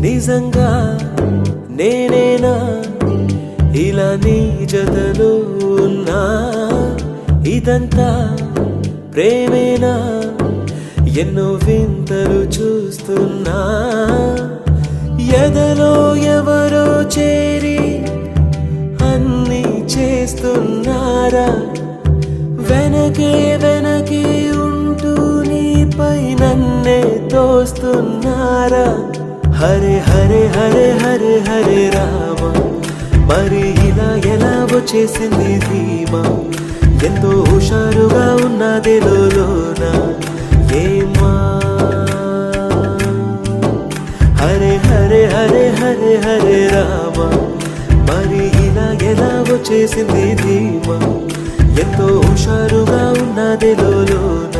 నిజంగా నేనేనా ఇలా నీ జతలో ఉన్నా ఇదంతా ప్రేమేనా ఎన్నో వింతలు చూస్తున్నా ఎదలో ఎవరో చేరి అన్నీ చేస్తున్నారా వెనకే వెనకే ఉంటూ నీపై నన్నే తోస్తున్నారా హరే హరే హరే హరే హరే రామ మరి ఇలా ఎలా వచ్చేసింది ధీమా ఎంతో హుషారుగా ఉన్నది లోన ఏమా హరే హరే హరే హరే హరే రామ మరి ఇలా ఎలా వచ్చేసింది ధీమా ఎంతో హుషారుగా ఉన్నది లోన